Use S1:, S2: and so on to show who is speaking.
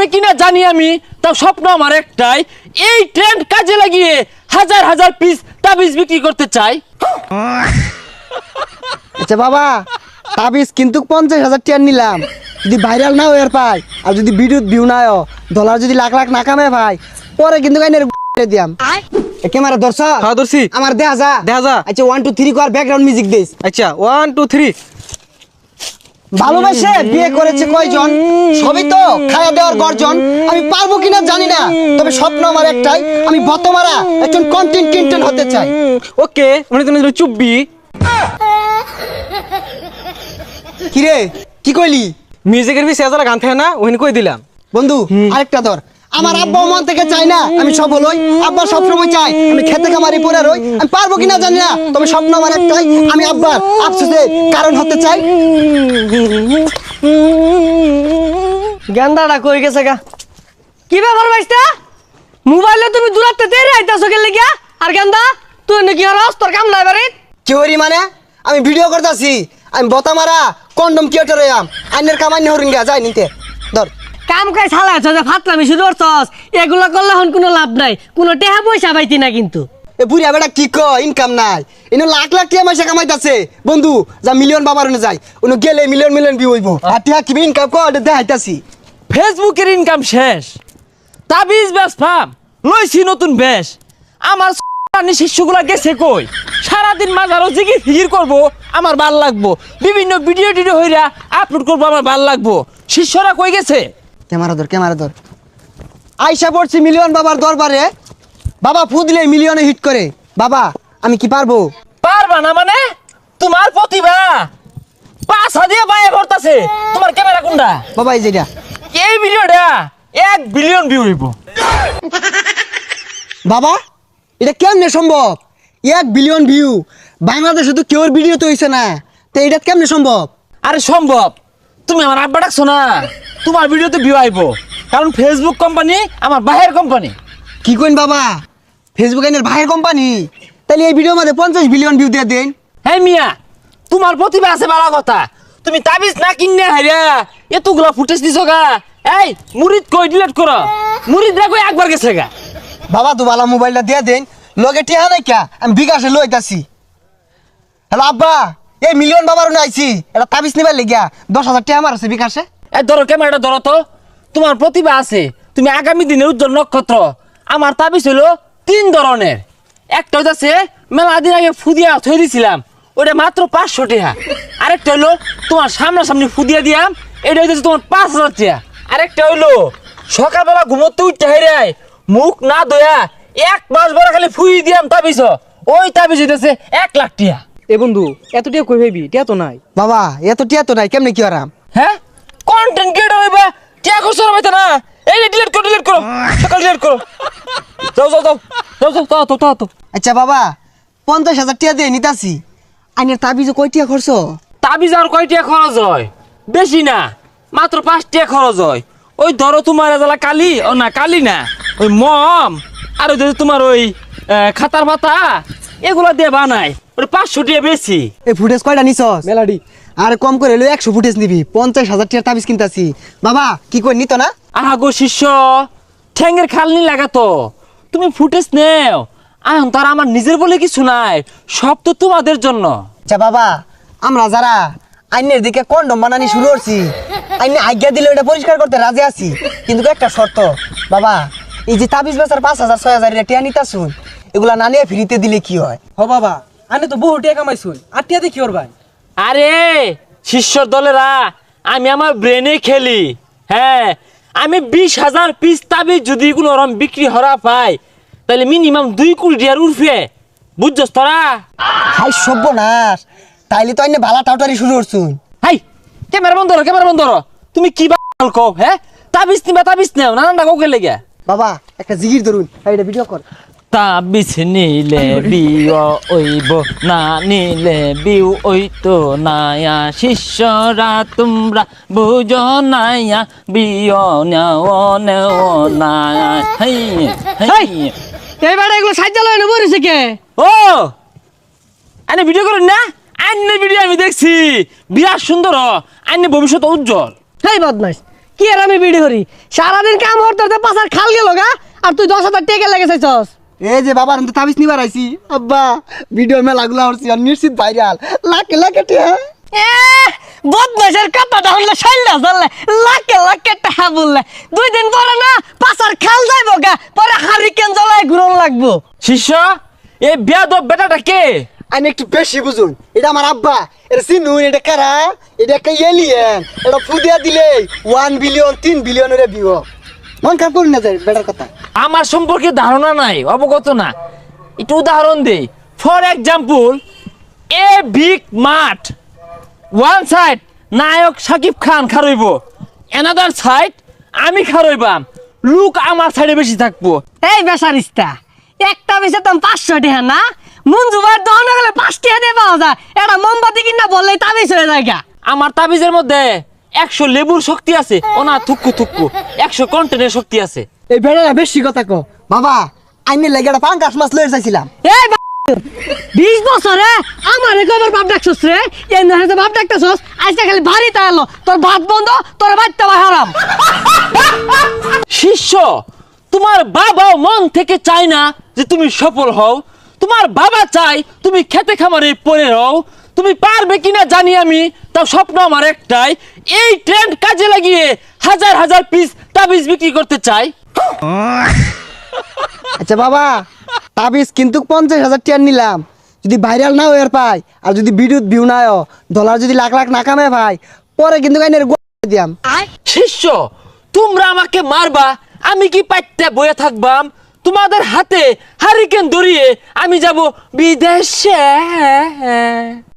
S1: পারবে কিনা জানি আমি, তাও স্বপ্ন আমার একটাই, এই ট্রেন্ড কাজে লাগিয়ে হাজার হাজার পিস তাবিজ বিক্রি করতে চাই।
S2: আচ্ছা বাবা, তাবিজ কিন্তু 50,000 টাকা নিলাম, যদি ভাইরাল না হয়ে পাই আর যদি ভিডিও ভিউ না হয়, ডলার যদি লাখ লাখ না কামে ভাই, পরে কিন্তু গাইনের দিয়াম। ক্যামেরা ধরছ?
S3: হ্যাঁ ধরছি।
S2: আমার দেখা যা। আচ্ছা 1 2 3 কর, ব্যাকগ্রাউন্ড মিউজিক দিস।
S3: আচ্ছা 1 2 3।
S2: ভালোবাসে বিয়ে করেছে কয়জন, সবই তো খাওয়া দেওয়ার গর্জন। আমি পারবো কিনা জানি না, তবে স্বপ্ন আমার একটাই, আমি বতমারা একজন কন্টেন্ট ক্রিয়েটর হতে চাই।
S3: ওকে, মানে তুমি চুপবি।
S2: কিরে কি কইলি?
S3: মিউজিকের বি সেজালা গান থাকে না, ওখানে কই দিলাম।
S2: বন্ধু আরেকটা ধর। আমার আব্বা মন থেকে চাই না আমি সফল হই, আব্বা সবসময় চাই আমি খেতে খামারি পড়ে রই। আমি পারবো কিনা জানি না, তবে স্বপ্ন আমার একটাই, আমি আব্বার আফসোসের কারণ হতে চাই।
S4: গেন্দাটা কই গেছে গা? কি ব্যাপার ভাইস্তা? মোবাইলে তুমি দূরাতে তেরে আইতাছো গেলে গিয়া? আর গেন্দা তুই নাকি হরস তোর কাম নাই বাড়ি?
S2: কি হরি মানে? আমি ভিডিও করতেছি, আমি বতামারা কন্ডম ক্রিয়েটর হইয়াম, আইনের কামান্য হরিঙ্গা যাই নিতে ধর।
S4: কাম কাজ চালাইছ যে ফাতলামি শুরু করছস, এগুলা করলে হন কোনো লাভ নাই, কোনো টেহা পয়সা পাইতি না কিন্তু।
S2: এ বুড়িয়া বেটা কি কয়, ইনকাম নাই, ইনো লাখ লাখ টাকা মাসে কামাইতাছে। বন্ধু যা মিলিয়ন বাবার ওনে যাই, উনি গেলে মিলিয়ন মিলিয়ন ভিউ হইব। আর টিয়া কি ইনকাম কর দেখাইতাছি।
S1: ফেসবুকের ইনকাম শেষ, তাবিজ ব্যবসাম লইছি নতুন বেশ। আমার শিষ্যগুলা গেছে কই? সারাদিন মাঝারও জিগি ফিগির করবো, আমার ভাল লাগবো। বিভিন্ন ভিডিও টিডিও হইরা আপলোড করবো, আমার ভাল লাগবো। শিষ্যরা কই গেছে?
S2: ক্যামেরা ধর। আইসা পড়ছি মিলিয়ন বাবার দরবারে, বাবা ফু দিলে মিলিয়নে হিট করে। বাবা আমি কি পারবো?
S1: পারবা না মানে? তোমার প্রতিভা পাছা দিয়ে বাইরে ভরতাছে। তোমার ক্যামেরা কোনটা?
S2: বাবা এই যেটা।
S1: এই ভিডিওটা 1 বিলিয়ন ভিউ হইব।
S2: বাবা এটা কেমনে সম্ভব? 1 বিলিয়ন ভিউ বাংলাদেশে তো কেউর ভিডিও তো হইছে না, তো এটা কেমনে সম্ভব?
S1: আরে সম্ভব, তুমি আমার আব্বা ডাকছো না, তোমার ভিডিওতে ভিউ আইব। কারণ ফেসবুক কোম্পানি আমার বাহের কোম্পানি।
S2: কি কইন বাবা, ফেসবুক আইনের ভাইয়ের কোম্পানি? তাহলে এই ভিডিওর মধ্যে 50 বিলিয়ন ভিউ দিয়ে দেন।
S1: হ্যাঁ মিয়া, তোমার প্রতিভা আছে ভালো কথা, তুমি তাবিজ না কিনে হাইরা এতগুলা ফুটেজ দিছো গা। এই মুরিদ কই ডিলিট করো, মুরিদ রা কই একবার গেছে গা।
S2: বাবা তো ভালো মোবাইলটা দিয়ে দেন, লগে টিহা নাই কা, আমি বিকাশে লইতাছি। হ্যালো আব্বা, এই মিলিয়ন বাবার ওনে আইছি, এটা তাবিজ নিবার লাগিয়া 10,000 টাকা আমার আছে বিকাশে।
S1: এই ধরো ক্যামেরাটা ধরো তো, তোমার প্রতিভা আছে, তুমি আগামী দিনের উজ্জ্বল নক্ষত্র। আমার তাবিজ হইলো 3 ধরনের। একটা হইতাছে মেলা দিন আগে ফুদিয়া থই দিছিলাম, ওটা মাত্র 500 টাকা। আরেকটা হইলো তোমার সামনাসামনি ফুদিয়া দিয়াম, এটা হইতেছে তোমার 5,000 টাকা। আরেকটা হইলো সকালবেলা ঘুমোতে উঠতে হেরাই মুখ না ধোয়া 1 মাস বড় খালি ফুই দিয়াম তাবিজ, ওই তাবিজ হইতেছে 1 লাখ টাকা।
S3: এ বন্ধু এত টিয়া কই ভাবি, টিয়া তো নাই।
S2: বাবা এত টিয়া তো নাই, কেমনে কি আরাম?
S1: হ্যাঁ কন্টেন্ট ক্রিয়েটর হইবা, টিয়া করছো না ভাইতা না? এই ডিলিট করো সকাল ডিলিট করো। যাও।
S2: আচ্ছা বাবা 50,000 টাকা দিয়ে নিতাছি, আইনের তাবিজে কয় টাকা খরচ?
S1: তাবিজ আর কয় টাকা খরচ হয়? বেশি না, মাত্র 5 টাকা খরচ হয়। ওই ধরো তোমার এজালা কালি, ও না কালি না, ওই মম আর ওই ধরো তোমার ওই খাতার পাতা, এগুলা দিয়ে বানাই, ওই 500 টাকা বেশি।
S2: এই ফুটেজ কয়টা নিছস?
S3: মেলাডি।
S2: আর কম করে হলো 100 ফুটেজ নিবি, 50,000 টাকা তাবিজ কিনতাছি। বাবা কি কই নিত না?
S1: আহা গো শিষ্য, ঠ্যাঙ্গের খালনি লাগাতো, তুমি ফুটেজ নেও। এখন তার আমার নিজের বলে কিছু নাই, সব তো তোমাদের জন্য।
S2: আচ্ছা বাবা, আমরা যারা আইনের দিকে কন্ডম বানানি শুরু করছি, আইনে আজ্ঞা দিলে এটা পরিষ্কার করতে রাজি আছি, কিন্তু একটা শর্ত। বাবা এই যে তাবিজ বেচার 5,000 6,000 টাকা নিতাছুন, এগুলা না নিয়ে ফ্রিতে দিলে কি হয়?
S3: হ বাবা, আনে তো বহু টিয়া কামাইছুন, আর টিয়া দেখি ওর ভাই।
S1: আরে শিষ্যর দলেরা, আমি আমার ব্রেনে খেলি। হ্যাঁ, আমি 20,000 পিস তাবিজ যদি কোনো রকম বিক্রি হরা পাই, তাহলে মিনিমাম 2 কোটি টাকার উঠবে, বুঝছস তোরা?
S2: হাই সর্বনাশ, তাইলে তো আইনে ভালা টাউটারি শুরু করছুন।
S1: হাই ক্যামেরা বন্ধ করো, তুমি কি বাল কও? হ্যাঁ তাবিজ নেও নানানটা কৌকে লেগে।
S2: বাবা একটা জিগির ধরুন, এটা ভিডিও কর।
S1: তাবিজ নিলে বিও ওইব, না নিলে বিউ ওইতো নায়া। শিষ্যরা তোমরা বুঝো নায়া, বিও নেও নায়া।
S4: এই বেটা এগুলো সাজ্জা লয় বরিছে কে?
S1: ও আনে ভিডিও করেন না? আইনের ভিডিও আমি দেখছি, বিরাট সুন্দর, আইনের ভবিষ্যৎ উজ্জ্বল।
S4: হেই বদমাইশ, কি আর আমি বিড়ি করি সারাদিন কাম করতে পাশার খাল গেল গা আর তুই 10,000 টাকা লেগে চাইছস
S2: এই যে বাবার আমি তো তাবিজ নিবার আইছি আব্বা ভিডিও মেলাগুলো হচ্ছে আর নিশ্চিত ভাইরাল লাখে লাখে টিয়া
S4: এ বদমাশের কথাটা হলে শাইলা জানলে লাখে লাখে টাকা বললে 2 দিন পরে না পাশার খাল যাইবো গা পরে হারিকেন জ্বালায় ঘুরন লাগবো
S1: শিষ্য এই বেয়াদব বেটাটা কে?
S2: আমি একটু বেশি বুঝুন এটা আমার আব্বা এটা চিনুন এটা কারা এটা একটা এলিয়েন এটা ফুদিয়া দিলে 1 বিলিয়ন 3 বিলিয়নের ভিউ মন খারাপ করুন না যায় বেটার কথা
S1: আমার সম্পর্কে ধারণা নাই, অবগত না। একটু উদাহরণ দেই। ফর এক্সাম্পল, এ বিগ মাঠ, ওয়ান সাইড নায়ক শাকিব খান খারইব, অ্যানাদার সাইড আমি খারইবাম, লুক আমার সাইডে বেশি থাকবো।
S4: এই বেসারিস্তা একটা বেশে তো 500 টাকা না মঞ্জু ভাই দহন গেলে 5 টাকা দিয়ে পাওয়া যায় এটা মোমবাতি কিনা বললেই তাবিজ হয়ে যায় গা।
S1: আমার তাবিজের মধ্যে 100 লেবুর শক্তি আছে, ও না থুক্কু থুক্কু 100 কন্টেনের শক্তি আছে।
S2: এই বেটারা বেশি কথা কো বাবা আইনে লাগে একটা পাঙ্গাস মাছ লয়ে যাইছিলাম
S4: এই 20 বছরে আমার একবার বাপ ডাকছস রে এই না বাপ ডাকছস আজকে খালি বাড়িতে এলো তোর ভাত বন্ধ তোর বাচ্চা হারাম।
S1: শিষ্য, তোমার বাবাও মন থেকে চায় না যে তুমি সফল হও। তোমার বাবা চাই তুমি খেতে খামারে পড়ে রও। তুমি পারবে কিনা জানি আমি, তাও স্বপ্ন আমার একটাই, এই ট্রেন্ড কাজে লাগিয়ে হাজার হাজার পিস তাবিজ বিক্রি করতে চাই।
S2: আচ্ছা বাবা তাবিজ কিন্তু 50,000 টাকা নিলাম, যদি ভাইরাল না হয়ে পাই আর যদি বিদ্যুৎ ভিউ না হয় ডলার যদি লাখ লাখ না কামে ভাই পরে কিন্তু আইনের দিয়াম।
S1: শিষ্য, তোমরা আমাকে মারবা, আমি কি পাইতে বয়ে থাকবাম? তোমাদের হাতে হারিকেন ধরিয়ে আমি যাব বিদেশে।